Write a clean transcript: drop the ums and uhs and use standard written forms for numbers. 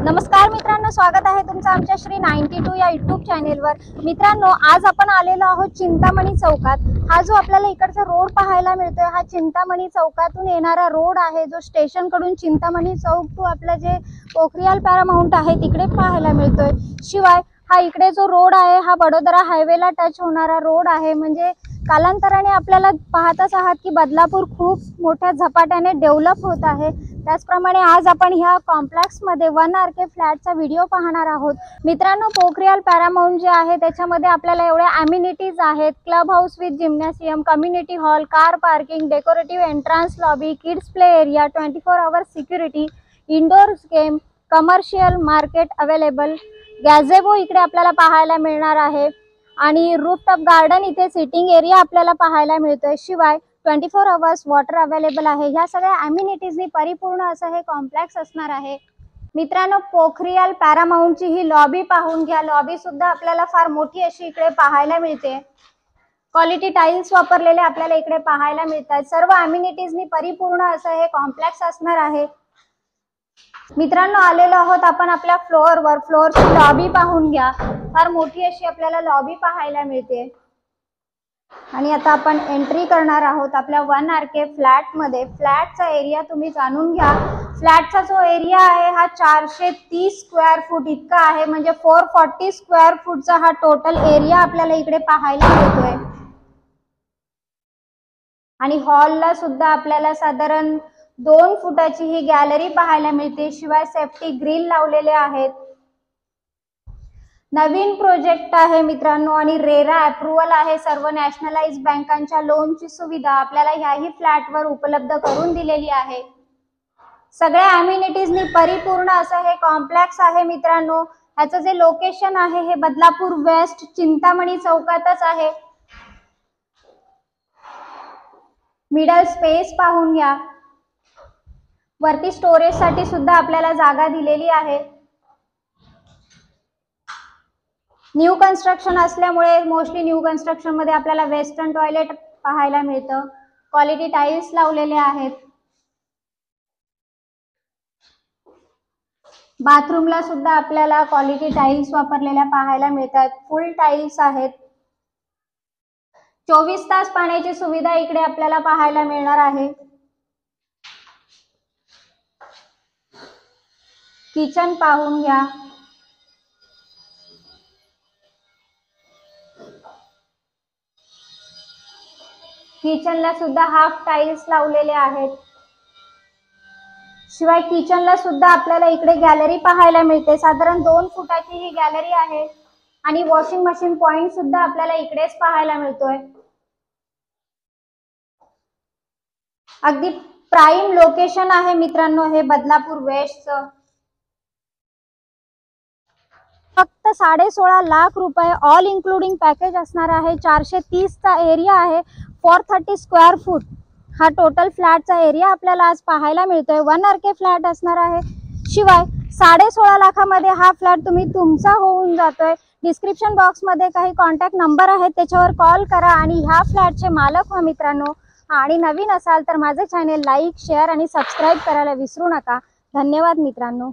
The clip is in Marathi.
नमस्कार मित्रांनो, स्वागत आहे तुमचं आमच्या श्री 92 या यूट्यूब चॅनेलवर। मित्रांनो, आज आपण आलेलो आहोत चिंतामणी चौकात। हा जो आपल्याला इकडचा रोड पाहायला मिळतोय हा चिंतामणी चौकातून येणारा रोड आहे, जो स्टेशन कडून चिंतामणी चौक टू आपलं जे पोखरियाल पॅरामाउंट आहे तिकडे पाहायला मिळतोय। शिवाय हा इकडे जो रोड आहे हा वडोदरा हायवेला टच होणारा रोड आहे। म्हणजे कालांतराने आपल्याला पाहतच आहात की बदलापूर खूप मोठ्या झपाट्याने डेव्हलप होत आहे। त्याचप्रमाणे आज आपण ह्या कॉम्प्लेक्स मध्ये 1 RK फ्लॅटचा व्हिडिओ पाहणार आहोत। मित्रांनो, पोखरियाल पॅरामाउंट जे आहे त्याच्यामध्ये आपल्याला एवढ्या अम्युनिटीज आहेत, club house with gymnasium, community hall, car parking, decorative entrance lobby, kids play area, 24 hour security, indoor game, commercial market available, gazebo इकडे आपल्याला पाहायला मिळणार आहे आणि रूफटॉप गार्डन इथे सिटिंग एरिया आपल्याला पाहायला मिळतोय। शिवाय 24 आवर्स वॉटर अवेलेबल आहे। ह्या सगळ्या अम्युनिटीजनी परिपूर्ण असं हे कॉम्प्लेक्स असणार आहे। मित्रांनो, पोखरियाल पॅरामाउंटची ही लॉबी पाहून घ्या। लॉबी सुद्धा आपल्याला फार मोठी अशी इकडे पाहायला मिळते। क्वालिटी टाइल्स वापरलेले आपल्याला इकडे पाहायला मिळतात। सर्व अम्युनिटीजनी परिपूर्ण असं हे कॉम्प्लेक्स असणार आहे। मित्रांनो, आलेलो आहोत आपण आपल्या फ्लोअरवर। फ्लोअरची लॉबी पाहून घ्या, फार मोठी अशी आपल्याला लॉबी पाहायला मिळते। आणि आता आपण एंट्री करणार आहोत आपल्या 1 RK फ्लॅट मध्ये। फ्लॅटचा एरिया तुम्ही जाणून घ्या। फ्लॅटचा जो एरिया आहे हा 430 स्क्वेअर फूट इतका आहे। म्हणजे 440 स्क्वेअर फूटचा हा टोटल एरिया आपल्याला इकडे पाहायला मिळतोय। आणि हॉलला सुद्धा आपल्याला साधारण 2 फुटाची ही गॅलरी पाहायला मिळते। शिवाय सेफ्टी ग्रिल लावलेले आहेत। नवीन प्रोजेक्ट आहे मित्रांनो आणि रेरा अप्रूव्हल आहे। सर्व नॅशनलाइज बँकांच्या लोनची सुविधा आपल्याला ह्याही फ्लॅटवर उपलब्ध करून दिलेली आहे। सगळ्या अम्युनिटीजनी परिपूर्ण असं हे कॉम्प्लेक्स आहे। मित्रांनो, ह्याचं जे लोकेशन आहे हे बदलापूर वेस्ट चिंतामणी चौकातच आहे। मिडल स्पेस पाहून घ्या। वरती स्टोरेज साठी सुद्धा आपल्याला जागा दिलेली आहे। न्यू कन्स्ट्रक्शन असल्यामुळे मोस्टली न्यू कन्स्ट्रक्शन मध्ये आपल्याला वेस्टर्न टॉयलेट पाहायला मिळतं। क्वालिटी टाइल्स लावलेले आहेत। बाथरूमला सुद्धा आपल्याला क्वालिटी टाइल्स वापरलेल्या पाहायला मिळतात। फुल टाइल्स आहेत। 24 तास पाण्याची सुविधा इकडे आपल्याला पाहायला मिळणार आहे। किचन पाहून घ्या। किचनला सुद्धा हाफ टाइल्स लावलेले आहेत। शिवाय किचनला सुद्धा आपल्याला इकडे गॅलरी पाहायला मिळते। साधारण 2 फुटाची ही गॅलरी आहे आणि वॉशिंग मशीन पॉइंट सुद्धा आपल्याला इकडेच पाहायला मिळतोय। अगदी प्राइम लोकेशन आहे मित्रांनो हे बदलापूर वेस्टचं। फक्त 16.5 लाख रुपये ऑल इन्क्लुडिंग पॅकेज असणार आहे। 430 चा एरिया आहे। 430 स्क्वेअर फूट हा टोटल फ्लॅटचा एरिया आपल्याला आज पाहायला मिळतोय। 1 RK फ्लॅट असणार आहे। शिवाय 16.5 लाखामध्ये हा फ्लॅट तुम्ही तुमचा होऊन जातोय। डिस्क्रिप्शन बॉक्स मध्ये काही कॉन्टॅक्ट नंबर आहेत, त्याच्यावर कॉल करा आणि ह्या फ्लॅटचे मालक व्हा मित्रांनो। आणि नवीन असाल तर माझे चॅनेल लाईक, शेअर आणि सबस्क्राईब करायला विसरू नका। धन्यवाद मित्रांनो।